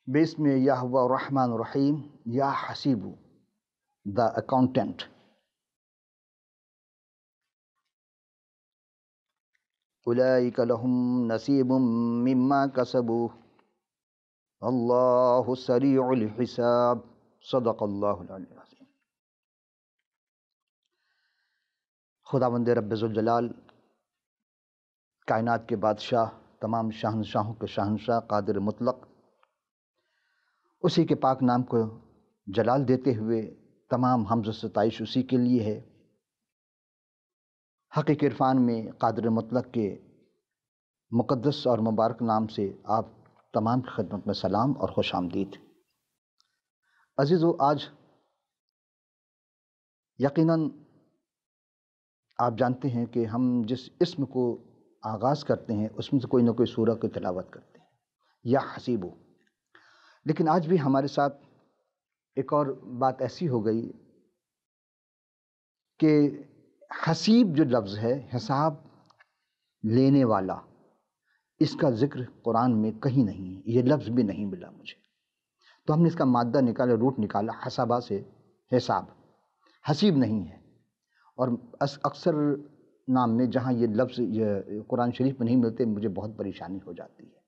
بسم یہوہ الرحمن الرحیم یا حسیب دا اکاؤنٹنٹ. اولئک لہم نصیب مما کسبوا اللہ سریع الحساب. صدق اللہ العلی العظیم. خداوند رب ذوالجلال، کائنات کے بادشاہ، تمام شہنشاہوں کے شہنشاہ، قادر مطلق، اسی کے پاک نام کو جلال دیتے ہوئے تمام حمد و ستائش اسی کے لیے ہے. حقیقی عرفان میں قادر مطلق کے مقدس اور مبارک نام سے آپ تمام کی خدمت میں سلام اور خوش آمدید. عزیزو، آج یقیناً آپ جانتے ہیں کہ ہم جس اسم کو آغاز کرتے ہیں اس میں سے کوئی نہ کوئی سورہ کی تلاوت کرتے ہیں، یا حسیبو. لیکن آج بھی ہمارے ساتھ ایک اور بات ایسی ہو گئی کہ حسیب جو لفظ ہے، حساب لینے والا، اس کا ذکر قرآن میں کہیں نہیں ہے. یہ لفظ بھی نہیں ملا مجھے. تو ہم نے اس کا مادہ نکالا، روٹ نکالا، حسابہ سے حساب. حسیب نہیں ہے. اور اکثر نام میں جہاں یہ لفظ یہ قرآن شریف میں نہیں ملتے، مجھے بہت پریشانی ہو جاتی ہے.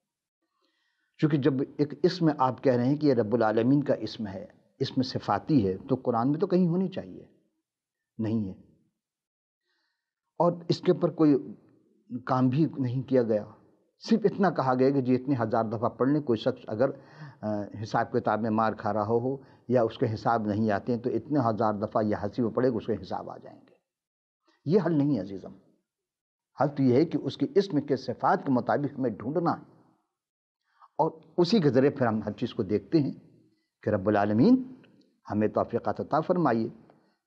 چونکہ جب ایک اسم آپ کہہ رہے ہیں کہ یہ رب العالمین کا اسم ہے، اسم صفاتی ہے، تو قرآن میں تو کہیں ہونی چاہیے، نہیں ہے. اور اس کے اوپر کوئی کام بھی نہیں کیا گیا. صرف اتنا کہا گیا کہ جی اتنے ہزار دفعہ پڑھ لیں. کوئی شخص اگر حساب کتاب میں مار کھا رہا ہو یا اس کے حساب نہیں آتے ہیں تو اتنے ہزار دفعہ یہ حسیب پڑھے گا، اس کے حساب آ جائیں گے. یہ حل نہیں ہے عزیزم. حل تو یہ ہے کہ اس کے اسم کے صفات کے مطابق ہمیں ڈھونڈنا ہے، اور اسی کے ذریعے پھر ہم ہر چیز کو دیکھتے ہیں کہ رب العالمین ہمیں توفیق عطا فرمائیے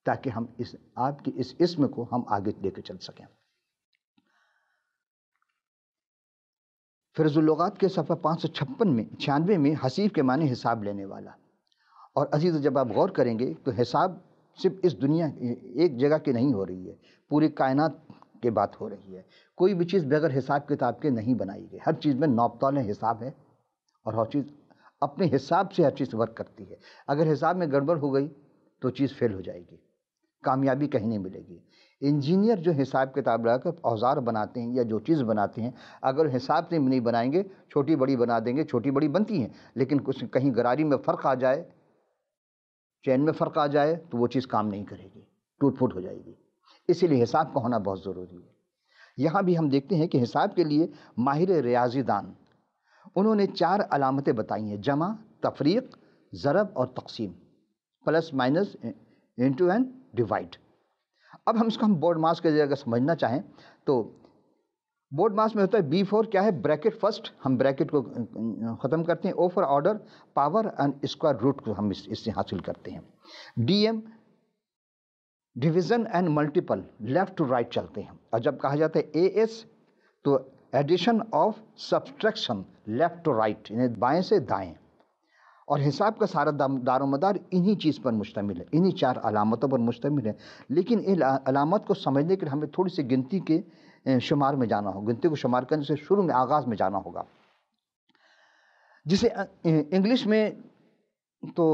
تاکہ ہم آپ کی اس اسم کو ہم آگے لے کے چل سکیں. فیض اللغات کے صفحہ 596 میں حسیب کے معنی حساب لینے والا. اور عزیز، جب آپ غور کریں گے تو حساب صرف اس دنیا ایک جگہ کی نہیں ہو رہی ہے، پوری کائنات کی بات ہو رہی ہے. کوئی بھی چیز بغیر حساب کتاب کے نہیں بنائی گئی. ہر چیز میں نوبتال حساب ہے، اور ہر چیز اپنے حساب سے ہر چیز ورک کرتی ہے. اگر حساب میں گڑبڑ ہو گئی تو چیز فیل ہو جائے گی، کامیابی کہیں نہیں ملے گی. انجینئر جو حساب کتاب لگا کر اوزار بناتے ہیں یا جو چیز بناتے ہیں، اگر حساب سے نہیں بنائیں گے، چھوٹی بڑی بنا دیں گے. چھوٹی بڑی بنتی ہیں، لیکن کچھ کہیں گراری میں فرق آ جائے، چین میں فرق آ جائے تو وہ چیز کام نہیں کرے گی، ٹوٹ پھوٹ ہو جائے گی. اسی لیے حساب کا ہونا بہت ضروری ہے. یہاں بھی ہم دیکھتے ہیں کہ حساب کے لیے ماہر ریاضی دان انہوں نے 4 علامتیں بتائی ہیں: جمع، تفریق، ضرب اور تقسیم، plus minus, into and divide. اب اس کو ہم بورڈ ماس کے ذریعے اگر سمجھنا چاہیں تو بورڈ ماس میں ہوتا ہے B4 کیا ہے؟ Bracket first. ہم بریکٹ کو ختم کرتے ہیں. O for order, power and square root کو ہم اس سے حاصل کرتے ہیں. DM division and multiple, left to right چلتے ہیں. اور جب کہا جاتا ہے AS تو addition of subtraction, left to right, یعنی بائیں سے دائیں. اور حساب کا سارا دار و مدار انہی چیز پر مشتمل ہے، انہی 4 علامتوں پر مشتمل ہے. لیکن ان علامات کو سمجھنے کے لیے ہمیں تھوڑی سی گنتی کے شمار میں جانا ہوگا. گنتی کو شمار کرنے سے شروع میں آغاز میں جانا ہوگا، جسے انگلش میں تو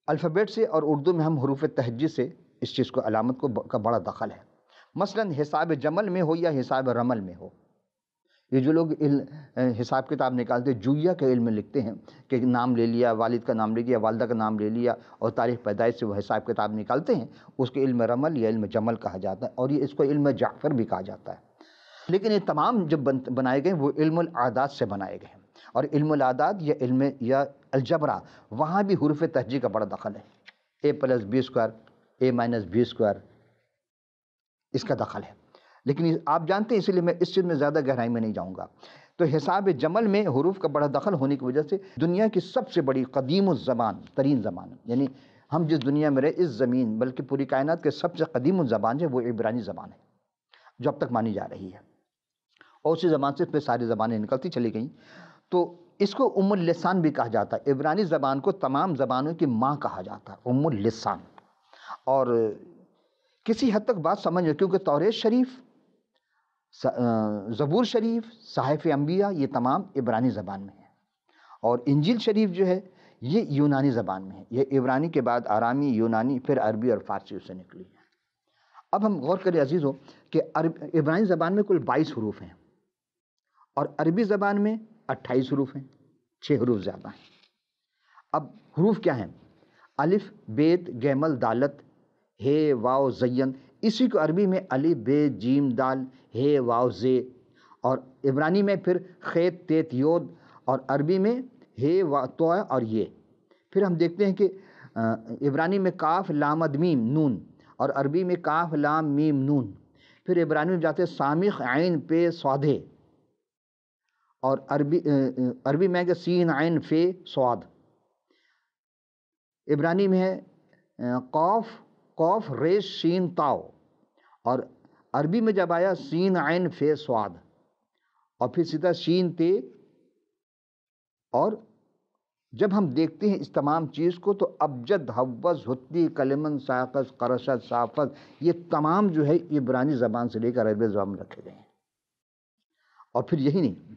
الفابیٹ سے اور اردو میں ہم حروف تہجی سے اس چیز کو علامت کا بڑا دخل ہے. مثلا حساب جمل میں ہو یا حساب رمل میں ہو، یہ جو لوگ حساب کتاب نکالتے جویا کے علم میں لکھتے ہیں کہ نام لے لیا، والد کا نام لے لیا، والدہ کا نام لے لیا اور تاریخ پیدائش سے وہ حساب کتاب نکالتے ہیں، اس کے علم رمل یا علم جمل کہا جاتا ہے. اور یہ اس کو علم جعفر بھی کہا جاتا ہے. لیکن یہ تمام جب بنائے گئے وہ علم العادات سے بنائے گئے ہیں. اور علم العادات یا علم یا الجبرا، وہاں بھی حروف تہجی کا بڑا دخل ہے. A+B²، A-B²، اس کا دخل ہے. لیکن آپ جانتے ہیں، اس لیے میں اس چیز میں زیادہ گہرائی میں نہیں جاؤں گا. تو حساب جمل میں حروف کا بڑا دخل ہونے کی وجہ سے دنیا کی سب سے بڑی قدیم الزبان ترین زبان، یعنی ہم جس دنیا میں رہے، اس زمین بلکہ پوری کائنات کے سب سے قدیم الزبان ہے وہ عبرانی زبان ہے، جو اب تک مانی جا رہی ہے. اور اسی زبان سے پھر ساری زبانیں نکلتی چلی گئیں. تو اس کو ام اللسان بھی کہا جاتا ہے. عبرانی زبان کو تمام زبانوں کی ماں کہا جاتا ہے، ام اللسان. اور کسی حد تک بات سمجھ میں، کیونکہ توریت شریف، زبور شریف، صحائف انبیاء، یہ تمام عبرانی زبان میں ہیں. اور انجیل شریف جو ہے یہ یونانی زبان میں ہے، یہ عبرانی کے بعد آرامی، یونانی، پھر عربی اور فارسی اس سے نکلی ہے۔ اب ہم غور کریں عزیزو کہ عبرانی زبان میں کل 22 حروف ہیں اور عربی زبان میں 28 حروف ہیں، 6 حروف زیادہ ہیں۔ اب حروف کیا ہیں؟ الف، بیت، گیمل، دالت، ہے، واو، زین، اسی کو عربی میں الف، بے، جیم، دال، ہے، واو، زے، اور عبرانی میں پھر خیت، تیت، یود، اور عربی میں ہے، وا، تو اور یہ۔ پھر ہم دیکھتے ہیں کہ عبرانی میں کاف، لام، میم، نون، اور عربی میں کاف، لام، میم، نون۔ پھر عبرانی میں جاتے ہیں سامخ، عین، پے، صادے، اور عربی میں کہ سین، عین، فے، صاد۔ عبرانی میں ہے قوف، ریش، شین، تاؤ، اور عربی میں جب آیا سین، عین، فے، صاد، اور پھر سیدھا شین، تے۔ اور جب ہم دیکھتے ہیں اس تمام چیز کو تو ابجد، حوض، حتی، کلمن، ساقس، قرشت، صافت، یہ تمام جو ہے عبرانی زبان سے لے کر عربی زبان میں رکھے گئے ہیں۔ اور پھر یہی نہیں،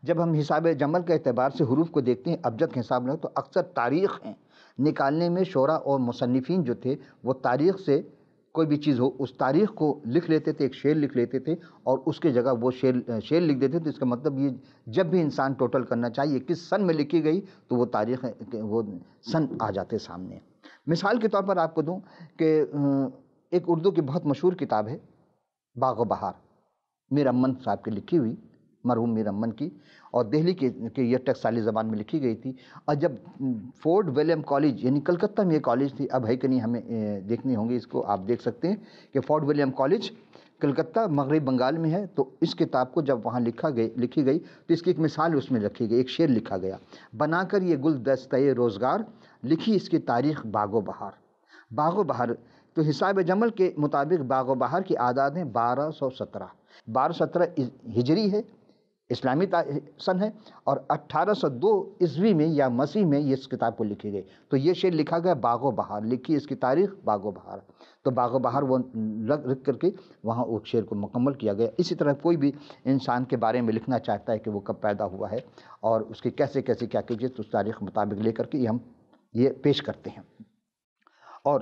جب ہم حساب جمل کے اعتبار سے حروف کو دیکھتے ہیں ابجد کے حساب میں، تو اکثر تاریخ ہیں نکالنے میں شعراء اور مصنفین جو تھے وہ تاریخ سے کوئی بھی چیز ہو اس تاریخ کو لکھ لیتے تھے، ایک شعر لکھ لیتے تھے اور اس کے جگہ وہ شعر لکھ دیتے تھے۔ تو اس کا مطلب یہ جب بھی انسان ٹوٹل کرنا چاہیے کس سن میں لکھی گئی تو وہ تاریخ وہ سن آ جاتے سامنے۔ مثال کے طور پر آپ کو دوں کہ ایک اردو کی بہت مشہور کتاب ہے باغ و بہار، میر امن صاحب کی لکھی ہوئی، مرحوم میر امن کی، اور دہلی کے یہ ٹکسالی زبان میں لکھی گئی تھی۔ اور جب فورٹ ولیم کالج یعنی کلکتہ میں یہ کالج تھی، اب ہے کہ نہیں ہمیں دیکھنی ہوں گی، اس کو آپ دیکھ سکتے ہیں کہ فورٹ ولیم کالج کلکتہ مغرب بنگال میں ہے۔ تو اس کتاب کو جب وہاں لکھی گئی تو اس کی ایک مثال اس میں رکھی گئی، ایک شعر لکھا گیا، بنا کر یہ گل دستہ روزگار، لکھی اس کی تاریخ باغ و بہار۔ باغ و بہار تو حساب جمل کے مطابق باغ و بہار کی اعداد ہیں 1217، 1217 ہجری ہے، اسلامی سن ہے، اور 1802 عیسوی میں یا مسیح میں یہ اس کتاب کو لکھی گئی۔ تو یہ شعر لکھا گیا باغ و بہار، لکھی اس کی تاریخ باغ و بہار۔ تو باغ و بہار وہ لکھ کر کے وہاں اس شعر کو مکمل کیا گیا۔ اسی طرح کوئی بھی انسان کے بارے میں لکھنا چاہتا ہے کہ وہ کب پیدا ہوا ہے اور اس کی کیسے کیا کیجیے تو اس تاریخ مطابق لے کر کے ہم یہ پیش کرتے ہیں۔ اور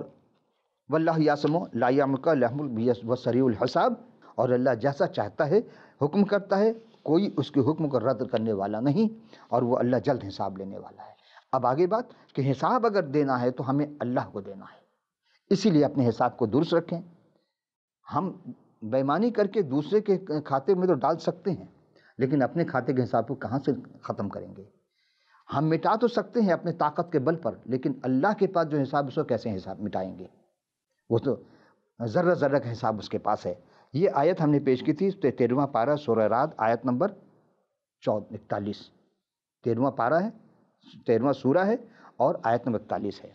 واللہ یاسم لا یعمک لحم و سریع الحساب، اور اللہ جیسا چاہتا ہے حکم کرتا ہے، کوئی اس کے حکم کو رد کرنے والا نہیں، اور وہ اللہ جلد حساب لینے والا ہے۔ اب آگے بات کہ حساب اگر دینا ہے تو ہمیں اللہ کو دینا ہے، اسی لیے اپنے حساب کو درست رکھیں۔ ہم بے ایمانی کر کے دوسرے کے کھاتے میں تو ڈال سکتے ہیں، لیکن اپنے کھاتے کے حساب کو کہاں سے ختم کریں گے؟ ہم مٹا تو سکتے ہیں اپنے طاقت کے بل پر، لیکن اللہ کے پاس جو حساب اس کو کیسے حساب مٹائیں گے؟ وہ تو ذرہ ذرہ کا حساب اس کے پاس ہے۔ یہ آیت ہم نے پیش کی تھی 13واں پارہ سورہ رعد، آیت نمبر 41، 13واں پارہ ہے، 13واں سورہ ہے اور آیت نمبر 41 ہے۔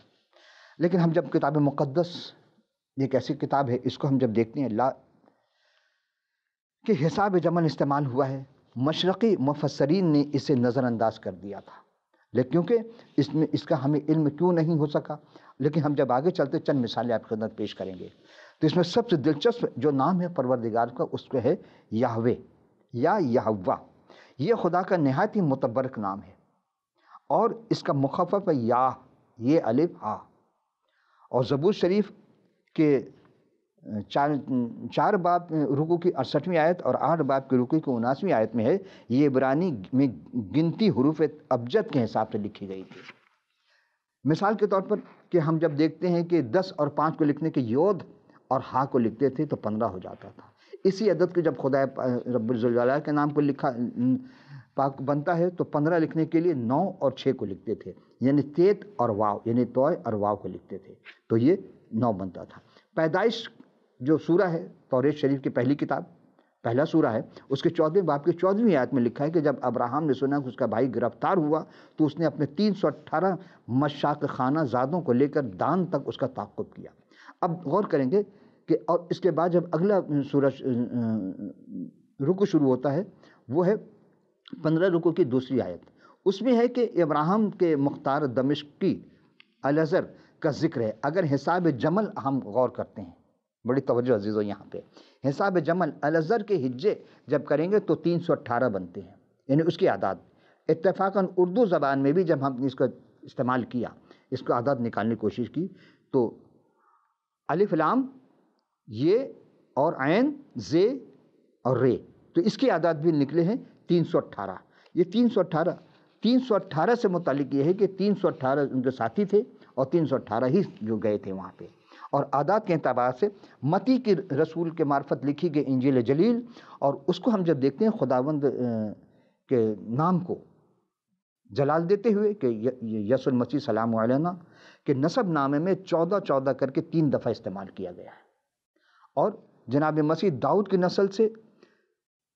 لیکن ہم جب کتاب مقدس ایک ایسی کتاب ہے، اس کو ہم جب دیکھتے ہیں کہ حساب جمل استعمال ہوا ہے، مشرقی مفسرین نے اسے نظر انداز کر دیا تھا، لیکن کیونکہ اس کا ہمیں علم کیوں نہیں ہو سکا، لیکن ہم جب آگے چلتے چند مثالیں آپ کی خدمت پیش کریں گے۔ تو اس میں سب سے دلچسپ جو نام ہے پروردگار کا اس کو ہے یہوہ یا یہوہ۔ یہ خدا کا نہایت ہی متبرک نام ہے، اور اس کا مخفف ہے یا، یہ الف ہا۔ اور زبور شریف کے 4 باب رکوع کی 68ویں آیت اور 8 باب کے رکوع کی 79ویں آیت میں ہے، یہ عبرانی میں گنتی حروف ابجد کے حساب سے لکھی گئی تھی۔ مثال کے طور پر کہ ہم جب دیکھتے ہیں کہ 10 اور 5 کو لکھنے کے یود اور ہا کو لکھتے تھے تو 15 ہو جاتا تھا۔ اسی عدد کو جب خدا رب الجلال کے نام کو لکھا پاک بنتا ہے تو 15 لکھنے کے لیے 9 اور 6 کو لکھتے تھے، یعنی تیت اور واو، یعنی توئے اور واو کو لکھتے تھے، تو یہ 9 بنتا تھا۔ پیدائش جو سورہ ہے توریت شریف کی پہلی کتاب، پہلا سورہ ہے، اس کے 14ویں باب کی 14ویں آیت میں لکھا ہے کہ جب ابراہیم نے سنا کہ اس کا بھائی گرفتار ہوا تو اس نے اپنے 318 مشاق خانہ زادوں کو لے کر دان تک اس کا تعاقب کیا۔ اب غور کریں گے کہ اور اس کے بعد جب اگلا سورہ رکوع شروع ہوتا ہے وہ ہے 15 رکوع کی دوسری آیت، اس میں ہے کہ ابراہیم کے مختار دمشقی الازر کا ذکر ہے۔ اگر حساب جمل ہم غور کرتے ہیں، بڑی توجہ عزیزو یہاں پہ، حساب جمل الازر کے ہجے جب کریں گے تو 318 بنتے ہیں، یعنی اس کی اعداد اتفاقاً اردو زبان میں بھی جب ہم اس کا استعمال کیا، اس کو اعداد نکالنے کی کوشش کی، تو الف لام یہ اور عین زے اور رے، تو اس کے اعداد بھی نکلے ہیں 318۔ یہ 318 سے متعلق یہ ہے کہ 318 ان کے ساتھی تھے اور 318 ہی جو گئے تھے وہاں پہ۔ اور اعداد کے اعتبار سے متی کی رسول کے معرفت لکھی گئی انجیل جلیل، اور اس کو ہم جب دیکھتے ہیں خداوند کے نام کو جلال دیتے ہوئے کہ یسوع المسیح سلام علینا کہ نسب نامے میں 14 کر کے 3 دفعہ استعمال کیا گیا ہے۔ اور جناب مسیح داؤد کی نسل سے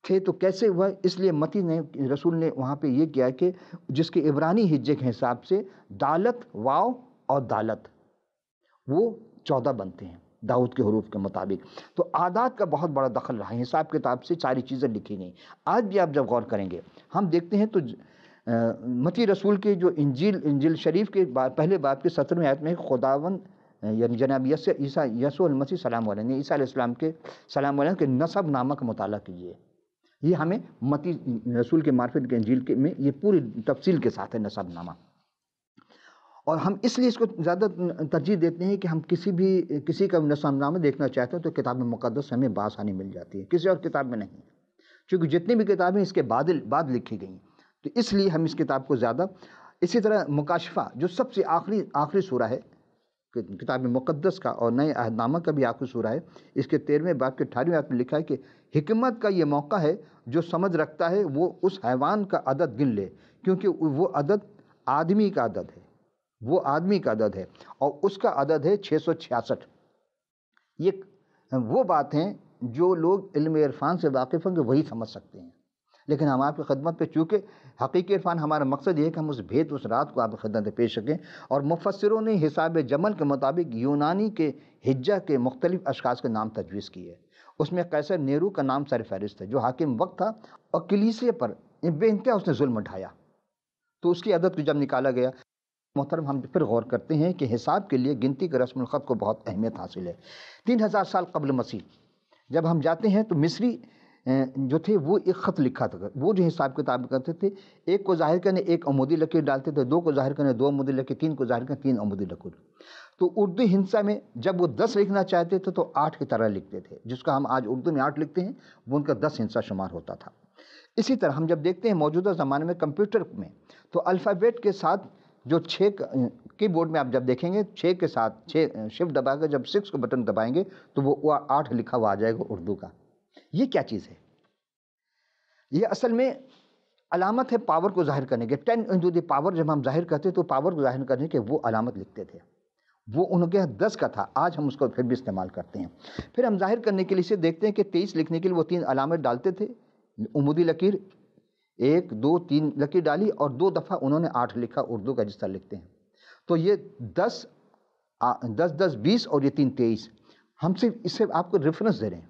تھے تو کیسے ہوا؟ اس لیے متی نے رسول نے وہاں پہ یہ کیا کہ جس کے عبرانی ہجے کے حساب سے دالت واو اور دالت وہ 14 بنتے ہیں داؤد کے حروف کے مطابق۔ تو اعداد کا بہت بڑا دخل رہا ہے، حساب کتاب سے ساری چیزیں لکھی گئیں۔ آج بھی آپ جب غور کریں گے، ہم دیکھتے ہیں تو متی رسول کے جو انجیل شریف کے پہلے باب کے 17ویں آیت میں خداوند یعنی جناب یسوع المسیح سلام علیہ عیسیٰ علیہ السلام کے سلام علیہ کے نسب نامہ کا مطالعہ کیجیے۔ یہ ہمیں متی رسول کے معرفت کے انجیل کے میں یہ پوری تفصیل کے ساتھ ہے نسب نامہ۔ اور ہم اس لیے اس کو زیادہ ترجیح دیتے ہیں کہ ہم کسی کا نسب نامہ دیکھنا چاہتے ہیں تو کتاب مقدس ہمیں بآسانی مل جاتی ہے، کسی اور کتاب میں نہیں، چونکہ جتنی بھی کتابیں اس کے بعد لکھی گئیں، تو اس لیے ہم اس کتاب کو زیادہ۔ اسی طرح مکاشفہ جو سب سے آخری سورہ ہے کتاب مقدس کا اور نئے عہد نامہ کا بھی آخری سورہ ہے، اس کے 13ویں باب کے 18ویں آیت میں لکھا ہے کہ حکمت کا یہ موقع ہے، جو سمجھ رکھتا ہے وہ اس حیوان کا عدد گن لے، کیونکہ وہ عدد آدمی کا عدد ہے، وہ آدمی کا عدد ہے اور اس کا عدد ہے 666۔ یہ وہ بات ہیں جو لوگ علم عرفان سے واقف ہیں کہ وہی سمجھ سکتے ہیں، لیکن ہم آپ کی خدمت پہ چونکہ حقیقی عرفان ہمارا مقصد یہ ہے کہ ہم اس بھید اس رات کو آپ کی خدمت میں پیش سکیں۔ اور مفسروں نے حساب جمل کے مطابق یونانی کے حجہ کے مختلف اشخاص کے نام تجویز کیے، اس میں قیصر نیرو کا نام سر فہرست ہے جو حاکم وقت تھا اور کلیسے پر بے انتہا اس نے ظلم اٹھایا، تو اس کی عدد کو جب نکالا گیا۔ محترم ہم پھر غور کرتے ہیں کہ حساب کے لیے گنتی کے رسم الخط کو بہت اہمیت حاصل ہے۔ 3000 سال قبل مسیح جب ہم جاتے ہیں تو مصری جو تھے وہ ایک خط لکھا تھا، وہ جو حساب کتاب کرتے تھے، ایک کو ظاہر کرنے ایک عمودی لکیر ڈالتے تھے، 2 کو ظاہر کرنے 2 عمودی لکیر، 3 کو ظاہر کرنے 3 عمودی لکیر۔ تو اردو ہندسہ میں جب وہ 10 لکھنا چاہتے تھے تو 8 کی طرح لکھتے تھے، جس کا ہم آج اردو میں 8 لکھتے ہیں، وہ ان کا 10 ہندسہ شمار ہوتا تھا۔ اسی طرح ہم جب دیکھتے ہیں موجودہ زمانے میں کمپیوٹر میں تو الفابیٹ کے ساتھ جو 6 کی بورڈ میں آپ جب دیکھیں گے 6 کے ساتھ 6 شفٹ دبا کر جب 6 کو بٹن دبائیں گے تو وہ 8 لکھا ہوا آ جائے گا اردو کا۔ یہ کیا چیز ہے؟ یہ اصل میں علامت ہے پاور کو ظاہر کرنے کے، 10 انٹو دی پاور جب ہم ظاہر کرتے تو پاور کو ظاہر کرنے کے وہ علامت لکھتے تھے، وہ ان کے 10 کا تھا، آج ہم اس کو پھر بھی استعمال کرتے ہیں۔ پھر ہم ظاہر کرنے کے لیے اسے دیکھتے ہیں کہ 23 لکھنے کے لیے وہ 3 علامت ڈالتے تھے، عمودی لکیر 1 2 3 لکیر ڈالی اور 2 دفعہ انہوں نے 8 لکھا اردو کا جس طرح لکھتے ہیں۔ تو یہ 10 10 20 اور یہ 3 23، ہم صرف اس سے آپ کو ریفرنس دے رہے ہیں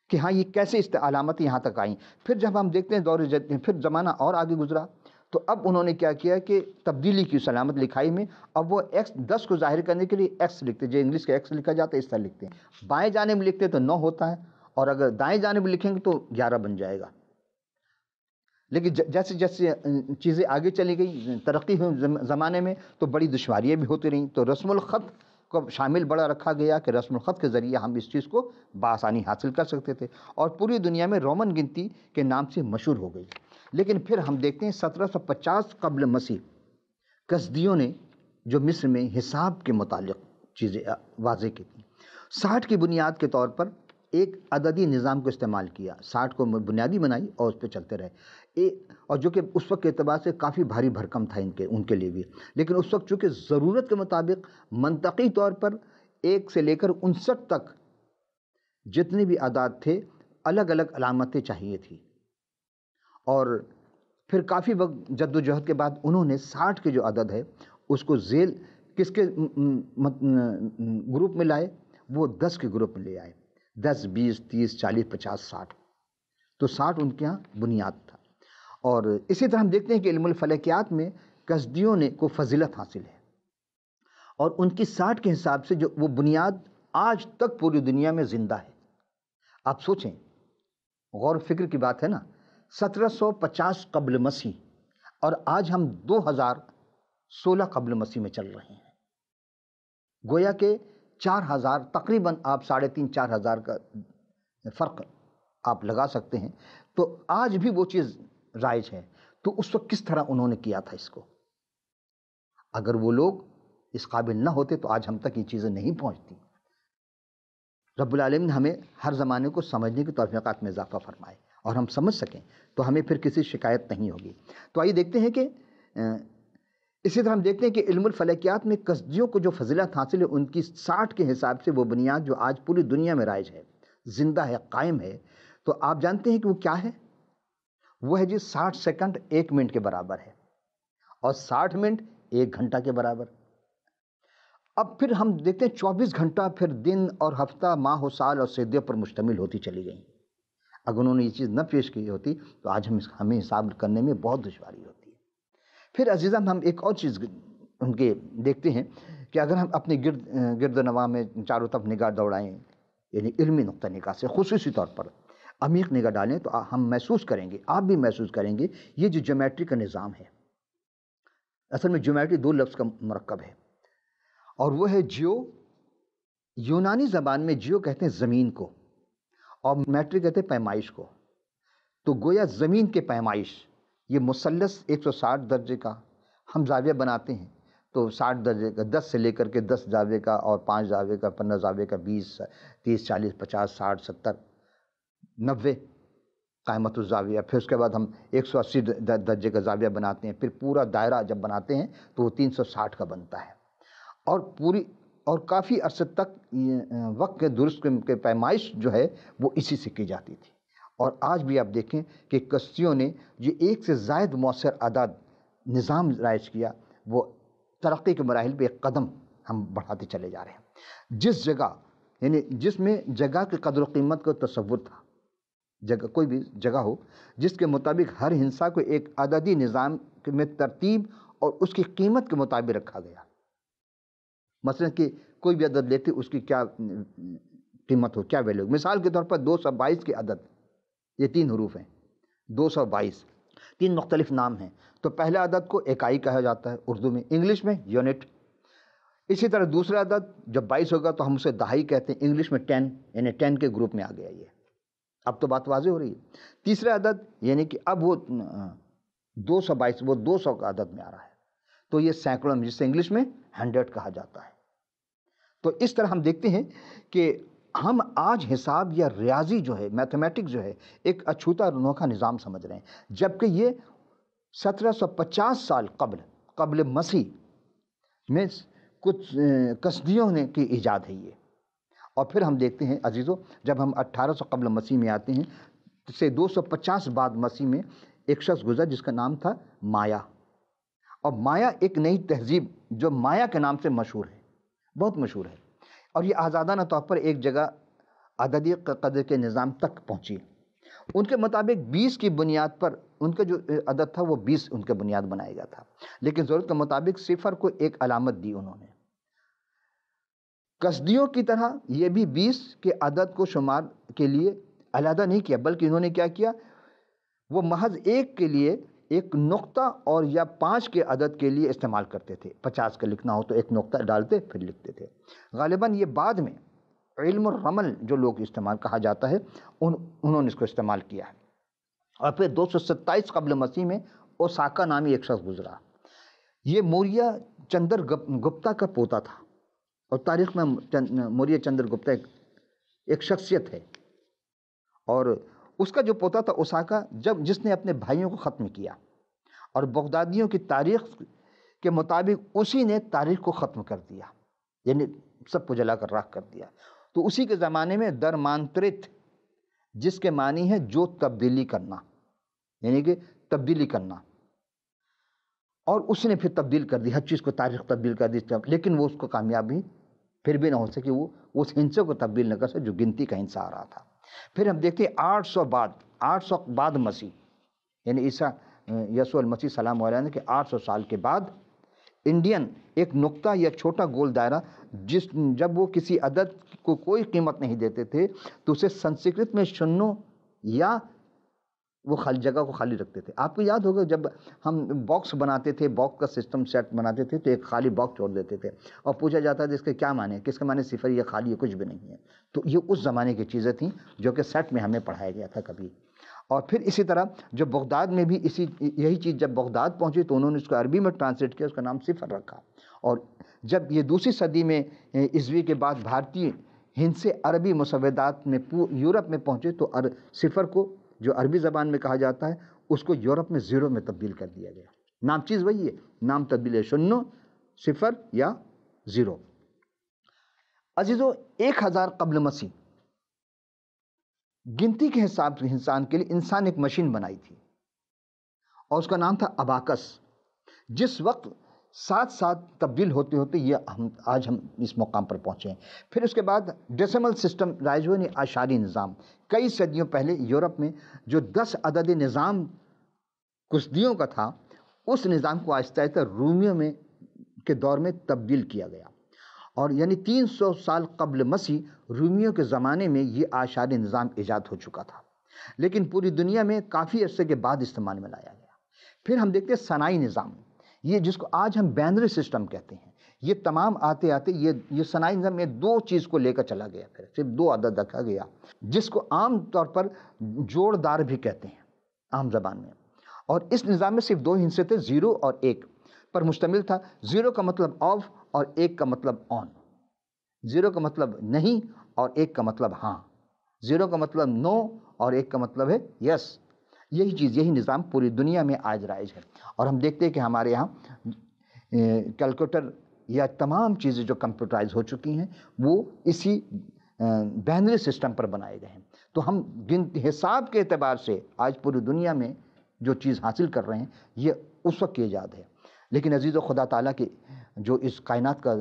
کہ ہاں یہ کیسے علامتیں یہاں تک آئیں۔ پھر جب ہم دیکھتے ہیں پھر زمانہ اور آگے گزرا تو اب انہوں نے کیا کیا کہ تبدیلی کی علامت لکھائی میں، اب وہ ایکس 10 کو ظاہر کرنے کے لیے ایکس لکھتے، جو انگلش کا ایکس لکھا جاتا ہے اس طرح لکھتے ہیں، بائیں جانب میں لکھتے تو 9 ہوتا ہے اور اگر دائیں جانب میں لکھیں گے تو 11 بن جائے گا۔ لیکن جیسے جیسے چیزیں آگے چلی گئی ترقی ہوئی زمانے میں تو بڑی دشواریاں بھی ہوتی رہیں، تو رسم الخط کو شامل بڑا رکھا گیا کہ رسم الخط کے ذریعے ہم اس چیز کو بآسانی حاصل کر سکتے تھے اور پوری دنیا میں رومن گنتی کے نام سے مشہور ہو گئی۔ لیکن پھر ہم دیکھتے ہیں 1750 قبل مسیح کسدیوں نے جو مصر میں حساب کے متعلق چیزیں واضح کی تھیں، 60 کی بنیاد کے طور پر ایک عددی نظام کو استعمال کیا، 60 کو بنیادی بنائی اور اس پہ چلتے رہے، اور جو کہ اس وقت کے اعتبار سے کافی بھاری بھرکم تھا ان کے لیے بھی، لیکن اس وقت چونکہ ضرورت کے مطابق منطقی طور پر 1 سے لے کر 59 تک جتنے بھی اعداد تھے الگ الگ علامتیں چاہیے تھی، اور پھر کافی وقت جد و جہد کے بعد انہوں نے 60 کے جو عدد ہے اس کو ذیل کس کے گروپ میں لائے؟ وہ 10 کے گروپ میں لے آئے، 10 20 30 40 50 60، تو 60 ان کے یہاں بنیاد تھا۔ اور اسی طرح ہم دیکھتے ہیں کہ علم الفلکیات میں کسدیوں نے کو فضیلت حاصل ہے اور ان کی 60 کے حساب سے جو وہ بنیاد آج تک پوری دنیا میں زندہ ہے۔ آپ سوچیں، غور و فکر کی بات ہے نا، 1750 قبل مسیح اور آج ہم 2016 قبل مسیح میں چل رہے ہیں. گویا کہ 4000 تقریباً آپ 3500-4000 کا فرق آپ لگا سکتے ہیں. تو آج بھی وہ چیز رائج ہے. تو اس وقت کس طرح انہوں نے کیا تھا اس کو؟ اگر وہ لوگ اس قابل نہ ہوتے تو آج ہم تک یہ چیزیں نہیں پہنچتی. رب العالمین نے ہمیں ہر زمانے کو سمجھنے کی توفیقات میں اضافہ فرمائے اور ہم سمجھ سکیں تو ہمیں پھر کسی شکایت نہیں ہوگی. تو آئیے دیکھتے ہیں کہ اسی طرح ہم دیکھتے ہیں کہ علم الفلکیات میں کسدیوں کو جو فضیلت حاصل ہے ان کی 60 کے حساب سے وہ بنیاد جو آج پوری دنیا میں رائج ہے، زندہ ہے، قائم ہے. تو آپ جانتے ہیں کہ وہ کیا ہے؟ وہ ہے جی 60 سیکنڈ 1 منٹ کے برابر ہے اور 60 منٹ 1 گھنٹہ کے برابر. اب پھر ہم دیکھتے ہیں 24 گھنٹہ پھر دن اور ہفتہ، ماہ و سال اور صدیوں پر مشتمل ہوتی چلی گئی. اگر انہوں نے یہ چیز نہ پیش کی ہوتی تو آج ہمیں حساب کرنے میں بہت دشواری ہوتی ہے. پھر عزیزان ہم ایک اور چیز ان کے دیکھتے ہیں کہ اگر ہم اپنے گرد و نواح میں چاروں طرف نگاہ دوڑائیں، یعنی علمی نقطہ نگاہ سے خصوصی طور پر عمیق نگاہ ڈالیں، تو ہم محسوس کریں گے، آپ بھی محسوس کریں گے، یہ جو جیومیٹری کا نظام ہے، اصل میں جیومیٹری 2 لفظ کا مرکب ہے اور وہ ہے جیو. یونانی زبان میں جیو کہتے ہیں زمین کو اور میٹری کہتے ہیں پیمائش کو. تو گویا زمین کے پیمائش، یہ مثلث 160 درجے کا ہم زاویہ بناتے ہیں، تو 60 درجے کا 10 سے لے کر کے 10 زاویے کا اور 5 زاویے کا 15 زاویے کا 20 30 40 50 60 70 90 قائمت الزاویہ. پھر اس کے بعد ہم 180 درجے کا زاویہ بناتے ہیں. پھر پورا دائرہ جب بناتے ہیں تو وہ 360 کا بنتا ہے. اور کافی عرصے تک وقت کے درست کے پیمائش جو ہے وہ اسی سے کی جاتی تھی. اور آج بھی آپ دیکھیں کہ کشتیوں نے یہ 1 سے زائد مؤثر اعداد نظام رائج کیا، وہ ترقی کے مراحل پہ ایک قدم ہم بڑھاتے چلے جا رہے ہیں. جس جگہ، یعنی جس میں جگہ کی قدر و قیمت کا تصور تھا، جگہ کوئی بھی جگہ ہو جس کے مطابق ہر ہنسا کو ایک عددی نظام میں ترتیب اور اس کی قیمت کے مطابق رکھا گیا. مثلا کہ کوئی بھی عدد لیتے اس کی کیا قیمت ہو، کیا ویلیو. مثال کے طور پر 222 کے عدد، یہ 3 حروف ہیں. 222 3 مختلف نام ہیں. تو پہلے عدد کو اکائی کہا جاتا ہے اردو میں، انگلش میں یونٹ. اسی طرح دوسرا عدد جب 22 ہوگا تو ہم اسے دہائی کہتے ہیں، انگلش میں 10، یعنی 10 کے گروپ میں آ گیا یہ. اب تو بات واضح ہو رہی ہے. تیسرا عدد یعنی کہ اب وہ 222 وہ 200 کا عدد میں آ رہا ہے، تو یہ سینکڑوں میں، جس سے انگلش میں 100 کہا جاتا ہے. تو اس طرح ہم دیکھتے ہیں کہ ہم آج حساب یا ریاضی جو ہے، میتھمیٹکس جو ہے، ایک اچھوتا اور انوکھا نظام سمجھ رہے ہیں، جبکہ یہ 1750 سال قبل مسیح میں کچھ کسدیوں نے کی ایجاد ہے یہ. اور پھر ہم دیکھتے ہیں عزیزو، جب ہم 1800 قبل مسیح میں آتے ہیں سے 250 بعد مسیح میں ایک شخص گزر جس کا نام تھا مایا. اور مایا ایک نئی تہذیب جو مایا کے نام سے مشہور ہے، بہت مشہور ہے، اور یہ آزادانہ طور پر ایک جگہ عددی قدر کے نظام تک پہنچی. ان کے مطابق 20 کی بنیاد پر ان کا جو عدد تھا وہ 20 ان کا بنیاد بنایا گیا تھا، لیکن ضرورت کے مطابق صفر کو ایک علامت دی انہوں نے. کسدیوں کی طرح یہ بھی 20 کے عدد کو شمار کے لیے علیحدہ نہیں کیا، بلکہ انہوں نے کیا کیا، وہ محض 1 کے لیے ایک نقطہ اور یا 5 کے عدد کے لیے استعمال کرتے تھے. 50 کا لکھنا ہو تو ایک نقطہ ڈالتے پھر لکھتے تھے. غالباً یہ بعد میں علم الرمل جو لوگ استعمال کہا جاتا ہے انہوں نے اس کو استعمال کیا ہے. اور پھر 227 قبل مسیح میں اوساکا نامی ایک شخص گزرا. یہ موریہ چندر گپتا کا پوتا تھا، اور تاریخ میں موریہ چندر گپتا ایک شخصیت ہے. اور اس کا جو پوتا تھا اوساکا، جس نے اپنے بھائیوں کو ختم کیا، اور بغدادیوں کی تاریخ کے مطابق اسی نے تاریخ کو ختم کر دیا، یعنی سب کو جلا کر راکھ کر دیا. تو اسی کے زمانے میں درمانترت، جس کے معنی ہے جو تبدیلی کرنا، یعنی کہ تبدیلی کرنا، اور اس نے پھر تبدیل کر دی، ہر چیز کو تاریخ تبدیل کر دی، لیکن وہ اس کو کامیابی پھر بھی نہ ہو سکی، وہ اس ہنسے کو تبدیل نہ کر سکے جو گنتی کا ہنسا آ رہا تھا. پھر ہم دیکھتے ہیں 800 بعد مسیح، یعنی عیسیٰ یسوع المسیح سلام علیہ کے 800 سال کے بعد انڈین ایک نقطہ یا چھوٹا گول دائرہ، جب وہ کسی عدد کو کوئی قیمت نہیں دیتے تھے تو اسے سنسکرت میں شنو یا وہ خالی جگہ کو خالی رکھتے تھے. آپ کو یاد ہوگا جب ہم باکس بناتے تھے، باکس کا سسٹم سیٹ بناتے تھے، تو ایک خالی باکس چھوڑ دیتے تھے اور پوچھا جاتا تھا اس کے کیا معنی ہے، کس کا معنی صفر، یہ خالی ہے، کچھ بھی نہیں ہے. تو یہ اس زمانے کی چیزیں تھیں جو کہ سیٹ میں ہمیں پڑھایا گیا تھا کبھی. اور پھر اسی طرح جو بغداد میں بھی یہی چیز جب بغداد پہنچی تو انہوں نے اس کو عربی میں ٹرانسلیٹ کیا، اس کا نام صفر رکھا. اور جب یہ دوسری صدی میں عیسوی کے بعد بھارتی ہند سے عربی مسودات میں یورپ میں پہنچے تو صفر کو جو عربی زبان میں کہا جاتا ہے اس کو یورپ میں زیرو میں تبدیل کر دیا گیا. نام چیز وہی ہے، نام تبدیل ہے، شنو، صفر یا زیرو. عزیزو، 1000 قبل مسیح گنتی کے حساب سے انسان ایک مشین بنائی تھی اور اس کا نام تھا اباکس. جس وقت ساتھ ساتھ تبدیل ہوتے ہوتے آج ہم اس مقام پر پہنچے ہیں. پھر اس کے بعد ڈیسیمل سسٹم رائج ہوئے، اعشاری نظام. کئی صدیوں پہلے یورپ میں جو 10 عدد نظام کسدیوں کا تھا، اس نظام کو آہستہ آہستہ رومیوں میں کے دور میں تبدیل کیا گیا. اور یعنی 300 سال قبل مسیح رومیوں کے زمانے میں یہ اعشاری نظام ایجاد ہو چکا تھا، لیکن پوری دنیا میں کافی عرصے کے بعد استعمال میں لایا گیا. پھر ہم دیکھتے ہیں ثنائی نظام، یہ جس کو آج ہم بینری سسٹم کہتے ہیں. یہ تمام آتے آتے یہ ثنائی نظام میں 2 چیز کو لے کر چلا گیا. پھر صرف 2 عدد رکھا گیا جس کو عام طور پر جوڑ دار بھی کہتے ہیں عام زبان میں. اور اس نظام میں صرف 2 حصے تھے، 0 اور 1 پر مشتمل تھا. 0 کا مطلب آف اور 1 کا مطلب آن. 0 کا مطلب نہیں اور 1 کا مطلب ہاں. 0 کا مطلب نو اور 1 کا مطلب ہے یس. یہی چیز، یہی نظام پوری دنیا میں آج رائج ہے. اور ہم دیکھتے ہیں کہ ہمارے یہاں کیلکولیٹر یا تمام چیزیں جو کمپیوٹرائز ہو چکی ہیں وہ اسی بینری سسٹم پر بنائے گئے ہیں. تو ہم حساب کے اعتبار سے آج پوری دنیا میں جو چیز حاصل کر رہے ہیں یہ اس وقت کی ایجاد ہے. لیکن عزیزو، خدا تعالیٰ کی جو اس کائنات کا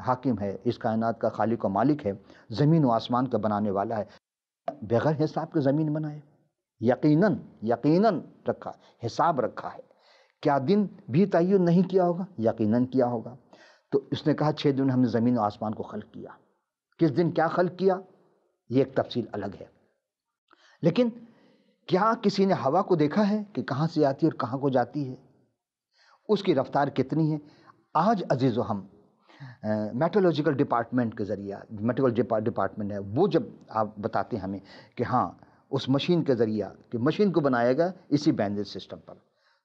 حاکم ہے، اس کائنات کا خالق و مالک ہے، زمین و آسمان کا بنانے والا ہے، بغیر حساب کے زمین بنائے؟ یقیناً رکھا، حساب رکھا ہے. کیا دن بھی تعین نہیں کیا ہوگا؟ یقیناً کیا ہوگا. تو اس نے کہا 6 دن ہم نے زمین و آسمان کو خلق کیا. کس دن کیا خلق کیا یہ ایک تفصیل الگ ہے. لیکن کیا کسی نے ہوا کو دیکھا ہے کہ کہاں سے آتی ہے اور کہاں کو جاتی ہے؟ اس کی رفتار کتنی ہے؟ آج عزیزو ہم میٹرولوجیکل ڈپارٹمنٹ کے ذریعہ، میٹرولوجیکل ڈپارٹمنٹ ہے وہ جب آپ بتاتے ہیں ہمیں کہ ہاں اس مشین کے ذریعہ، کہ مشین کو بنایا گا اسی بینری سسٹم پر.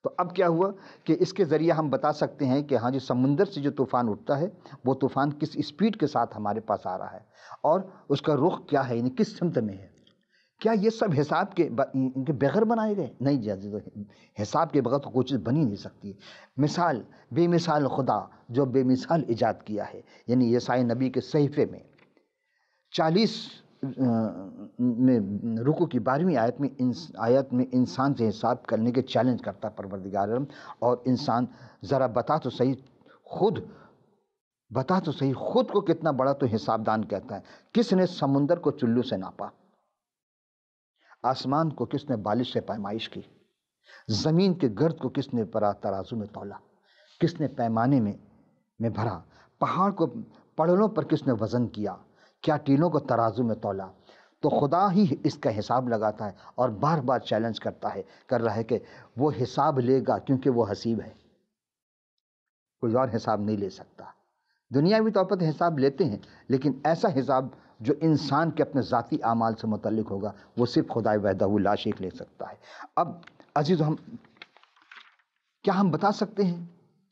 تو اب کیا ہوا کہ اس کے ذریعہ ہم بتا سکتے ہیں کہ ہاں جی سمندر سے جو طوفان اٹھتا ہے وہ طوفان کس اسپیڈ کے ساتھ ہمارے پاس آ رہا ہے اور اس کا رخ کیا ہے، یعنی کس سمت میں ہے. کیا یہ سب حساب کے بغیر بنائے گئے؟ نہیں جی عزیزو، حساب کے بغیر تو کوئی چیز بنی نہیں سکتی. مثال، بے مثال خدا جو بے مثال ایجاد کیا ہے. یعنی یسائی نبی کے صحیفے میں 40 میں رکوع کی 12ویں آیت میں انسان سے حساب کرنے کے چیلنج کرتا پروردگار عالم. اور انسان ذرا بتا تو صحیح خود کو کتنا بڑا تو حساب دان کہتا ہے. کس نے سمندر کو چلو سے ناپا؟ آسمان کو کس نے بالش سے پیمائش کی؟ زمین کے گرد کو کس نے ترازو میں تولا؟ کس نے پیمانے میں بھرا؟ پہاڑ کو پڑھلوں پر کس نے وزن کیا؟ کیا ٹیلوں کو ترازو میں تولا؟ تو خدا ہی اس کا حساب لگاتا ہے اور بار بار چیلنج کر رہا ہے کہ وہ حساب لے گا کیونکہ وہ حسیب ہے. کوئی اور حساب نہیں لے سکتا. دنیاوی طور پر حساب لیتے ہیں لیکن ایسا حساب جو انسان کے اپنے ذاتی اعمال سے متعلق ہوگا وہ صرف خدا وحدہ لا شریک لے سکتا ہے. اب عزیز، کیا ہم بتا سکتے ہیں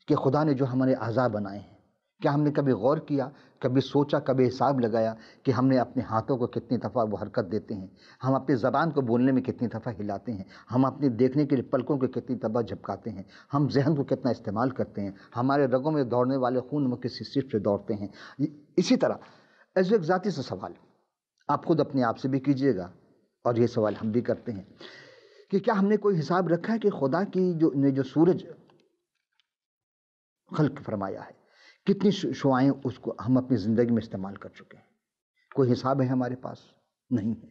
کہ خدا نے جو ہمارے اعضاء بنائے ہیں، کیا ہم نے کبھی غور کیا، کبھی سوچا، کبھی حساب لگایا کہ ہم نے اپنے ہاتھوں کو کتنی دفعہ وہ حرکت دیتے ہیں، ہم اپنی زبان کو بولنے میں کتنی دفعہ ہلاتے ہیں، ہم اپنے دیکھنے کے لیے پلکوں کو کتنی دفعہ جھپکاتے ہیں، ہم ذہن کو کتنا استعمال کرتے ہیں، ہمارے رگوں میں دوڑنے والے خون میں کسی سیٹ سے دوڑتے ہیں. اسی طرح ایسے ایک ذاتی سے سوال آپ خود اپنے آپ سے بھی کیجئے گا اور یہ سوال ہم بھی کرتے ہیں کہ کیا ہم نے کوئی حساب رکھا ہے کہ خدا کی جو سورج خلق فرمایا ہے کتنی شعاعیں اس کو ہم اپنی زندگی میں استعمال کر چکے ہیں؟ کوئی حساب ہے ہمارے پاس؟ نہیں ہے.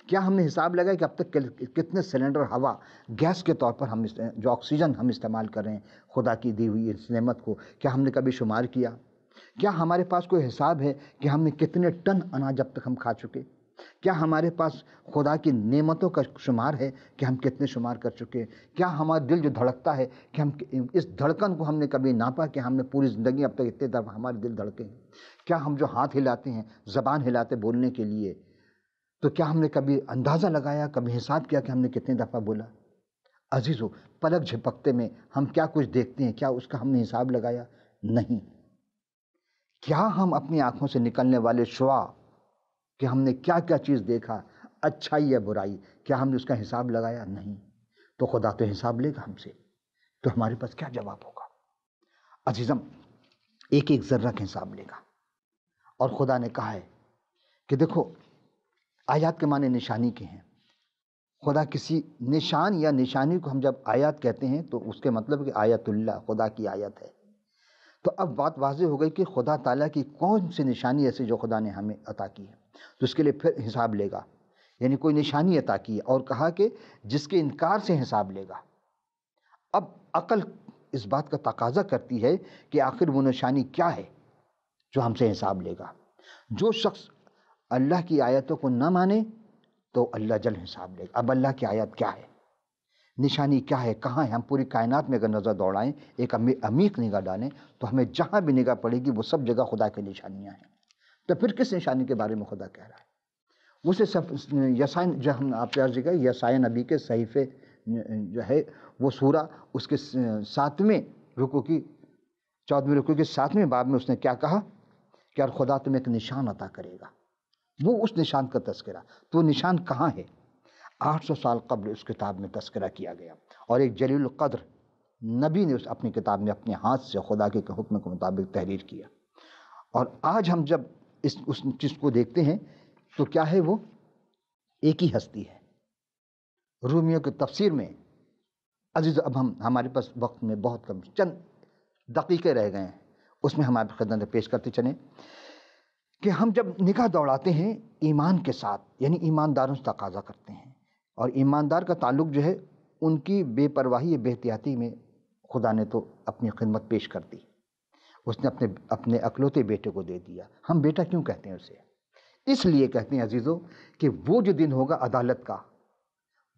کیا ہم نے حساب لگایا کہ اب تک کتنے سلنڈر ہوا گیس کے طور پر جو آکسیجن ہم استعمال کر رہے ہیں خدا کی دی ہوئی اس نعمت کو، کیا ہم نے کبھی شمار کیا؟ کیا ہمارے پاس کوئی حساب ہے کہ ہم نے کتنے ٹن اناج اب تک ہم کھا چکے؟ کیا ہمارے پاس خدا کی نعمتوں کا شمار ہے کہ ہم کتنے شمار کر چکے ہیں؟ کیا ہمارا دل جو دھڑکتا ہے کہ ہم اس دھڑکن کو ہم نے کبھی ناپا کہ ہم نے پوری زندگی اب تک اتنے دفعہ ہمارے دل دھڑکے ہیں؟ کیا ہم جو ہاتھ ہلاتے ہیں، زبان ہلاتے بولنے کے لیے، تو کیا ہم نے کبھی اندازہ لگایا، کبھی حساب کیا کہ ہم نے کتنے دفعہ بولا؟ عزیزو، پلک جھپکتے میں ہم کیا کچھ دیکھتے ہیں، کیا اس کا ہم نے حساب لگایا؟ نہیں۔ کیا ہم اپنی آنکھوں سے نکلنے والے شعاع کہ ہم نے کیا کیا چیز دیکھا، اچھائی یا برائی، کیا ہم نے اس کا حساب لگایا؟ نہیں۔ تو خدا تو حساب لے گا ہم سے، تو ہمارے پاس کیا جواب ہوگا؟ عزیزم، ایک ایک ذرہ کا حساب لے گا۔ اور خدا نے کہا ہے کہ دیکھو، آیات کے معنی نشانی کے ہیں۔ خدا کسی نشان یا نشانی کو ہم جب آیات کہتے ہیں تو اس کے مطلب کہ آیت اللہ، خدا کی آیت ہے۔ تو اب بات واضح ہو گئی کہ خدا تعالیٰ کی کون سی نشانی ایسی جو خدا نے ہمیں عطا کی ہے، تو اس کے لیے پھر حساب لے گا۔ یعنی کوئی نشانی عطا کی ہے اور کہا کہ جس کے انکار سے حساب لے گا۔ اب عقل اس بات کا تقاضا کرتی ہے کہ آخر وہ نشانی کیا ہے جو ہم سے حساب لے گا۔ جو شخص اللہ کی آیتوں کو نہ مانے تو اللہ جل حساب لے گا۔ اب اللہ کی آیت کیا ہے، نشانی کیا ہے، کہاں ہے؟ ہم پوری کائنات میں اگر نظر دوڑائیں، ایک عمیق نگاہ ڈالیں، تو ہمیں جہاں بھی نگاہ پڑے گی وہ سب جگہ خدا کی نشانیاں ہیں۔ تو پھر کس نشانی کے بارے میں خدا کہہ رہا ہے؟ اسے یسائن، جو ہم آپ کے عرض کا یسائن نبی کے صحیفے جو ہے وہ سورہ، اس کے 7ویں رکوع کی 14ویں رکوع کے 7ویں باب میں اس نے کیا کہا کہ اور خدا تمہیں ایک نشان عطا کرے گا۔ وہ اس نشان کا تذکرہ، تو نشان کہاں ہے؟ 800 سال قبل اس کتاب میں تذکرہ کیا گیا، اور ایک جلیل القدر نبی نے اپنی کتاب میں اپنے ہاتھ سے خدا کے حکم کے مطابق تحریر کیا۔ اور آج ہم جب اس چیز کو دیکھتے ہیں تو کیا ہے؟ وہ ایک ہی ہستی ہے۔ رومیوں کی تفسیر میں عزیز، اب ہمارے پاس وقت میں بہت کم، چند دقیقے رہ گئے ہیں، اس میں ہم آپ کی خدمت میں پیش کرتے چلیں کہ ہم جب نگاہ دوڑاتے ہیں ایمان کے ساتھ، یعنی ایمانداروں سے تقاضا کرتے ہیں، اور ایماندار کا تعلق جو ہے ان کی بے پرواہی بے احتیاطی میں خدا نے تو اپنی خدمت پیش کر دی، اس نے اپنے اکلوتے بیٹے کو دے دیا۔ ہم بیٹا کیوں کہتے ہیں اسے؟ اس لیے کہتے ہیں عزیزو کہ وہ جو دن ہوگا عدالت کا،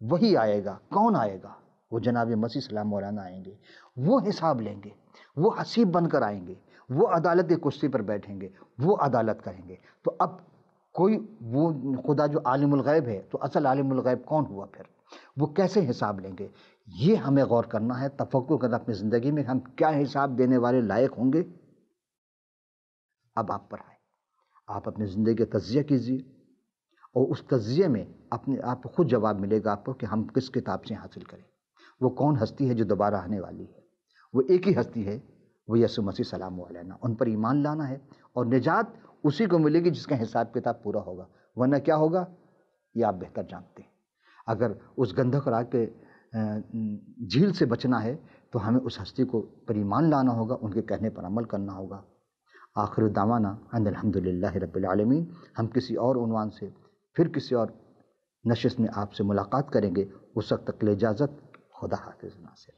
وہی آئے گا۔ کون آئے گا؟ وہ جناب مسیح سلام مولانا آئیں گے، وہ حساب لیں گے، وہ حسیب بن کر آئیں گے، وہ عدالت کی کرسی پر بیٹھیں گے، وہ عدالت کریں گے۔ تو اب کوئی وہ خدا جو عالم الغیب ہے، تو اصل عالم الغیب کون ہوا پھر؟ وہ کیسے حساب لیں گے؟ یہ ہمیں غور کرنا ہے، تفکر کرنا اپنی زندگی میں، ہم کیا حساب دینے والے لائق ہوں گے۔ اب آپ پر آئے، آپ اپنی زندگی کا تجزیہ کیجیے، اور اس تجزیے میں آپ کو خود جواب ملے گا آپ کو کہ ہم کس کتاب سے حاصل کریں۔ وہ کون ہستی ہے جو دوبارہ آنے والی ہے؟ وہ ایک ہی ہستی ہے، وہ یسوع مسیح سلام علیہ۔ ان پر ایمان لانا ہے، اور نجات اسی کو ملے گی جس کا حساب کتاب پورا ہوگا، ورنہ کیا ہوگا یہ آپ بہتر جانتے ہیں۔ اگر اس گندھک راگ کے جھیل سے بچنا ہے تو ہمیں اس ہستی کو پر ایمان لانا ہوگا، ان کے کہنے پر عمل کرنا ہوگا۔ آخر دعوانا ان الحمدللہ رب العالمین۔ ہم کسی اور عنوان سے پھر کسی اور نشست میں آپ سے ملاقات کریں گے، اس وقت تک کے لیے اجازت، خدا حافظ ناصر۔